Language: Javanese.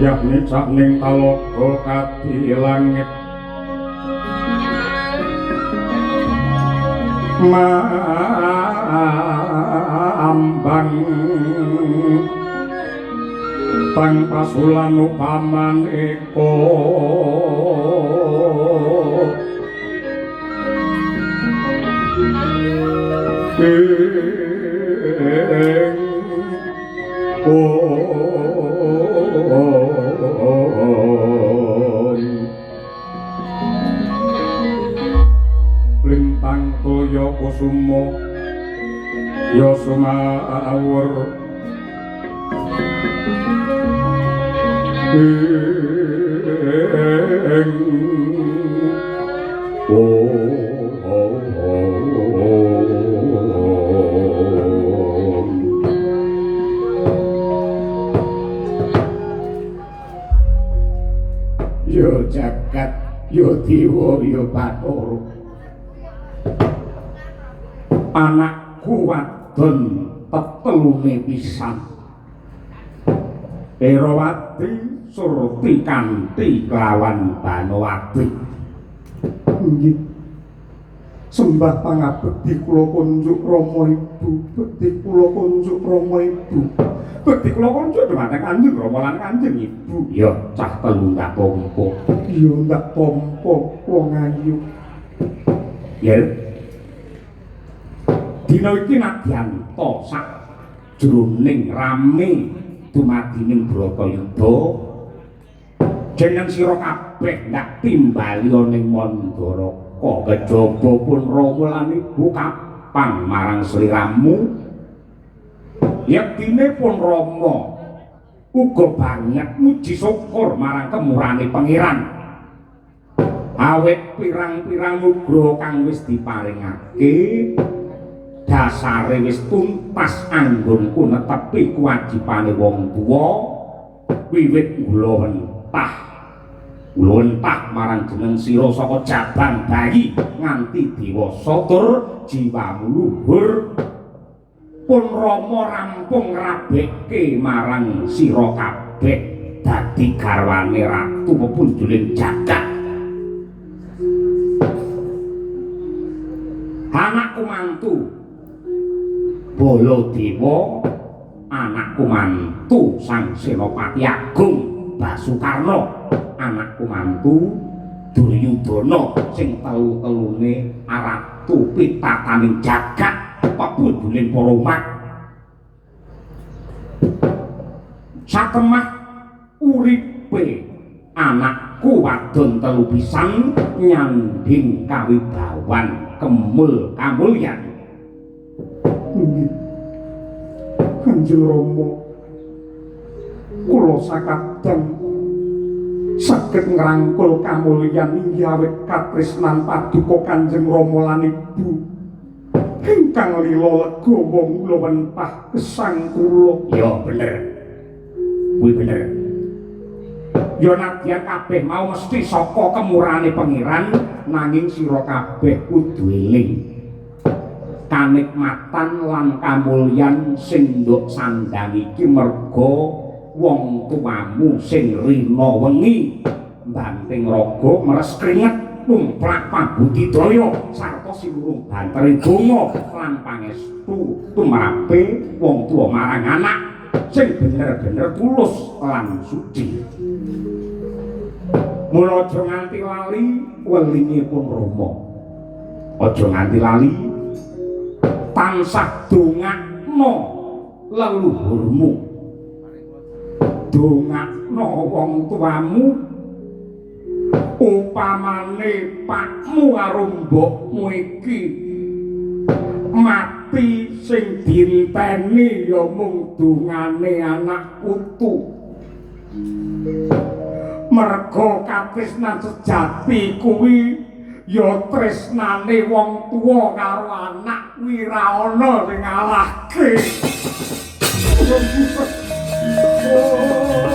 yakni sakning talaga kadi langit ambang tang pasulan upaman eko lintang toya kusuma ya sumawur yo jagat yo dewa yo bathara anakku wadon tetelune pisan Erawati surti kanthi kelawan Banowati nggih sembah pangabekti kula kunjuk Rama Ibu bekti kula kunjuk Rama Ibu bekti kula kunjuk dhumateng Kanjeng Rama lan Kanjeng Ibu ya cah telu ndak pompo ya ndak pompo wong ayu ya dina iki nadyanta sak jroning rame dumadining Bratayuda jeneng sira kabeh ndak timbali ning Mandara kejaba pun Rama lan Ibu kapang marang sliramu yektine pun Rama uga banget muji syukur marang kemurane Pangeran awet pirang-pirang nugra kang wis diparingake dasare wis tuntas anggonku netepi kewajibane wong tuwa wiwit kula wentah marang jeneng sira saka jaban bayi nganti dewasa tur jiwamu luhur pun Rama rampung ngrabekke marang sira kabeh dadi garwane ratu pepunjuling jagat anakku mantu Baladewa anakku mantu Sang Senopati Agung Basukarna anakku mantu Duryudana sing telu-telune aratu pitataning jagat pepundhuling para umat satemah uripe anakku wadon telu pisan nyanding kawibawan kemul kamulyan Kanjeng Rama kula sakadang saged ngrangkul kamulyan inggih awit katresnan paduka Kanjeng Rama lan Ibu ingkang lila legawa mula wentah gesang kula ya bener kuwi bener ya nadyan kabeh mau mesti saka kemurane Pangeran nanging sira kabeh kudu eling kanikmatan lan kamulyan sing nduk sandang iki merga wong tuamu sing rina wengi banting raga meres keringet tumplak pambudidaya sarta sinurung bantering donga lan pangestu tumrape wong tuwa marang anak sing bener-bener tulus lan suci. Mula aja nganti lali welingipun Rama. Aja nganti lali tansah dongakno leluhurmu. Dongakno wong tuamu upamane pakmu karo mbokmu iki mati sing dinteni ya mung dungane anak utu. Merga katresnan sejati kuwi ya tresnane wong tuwa karo anak kuwi ra ana sing ngalahke. Oh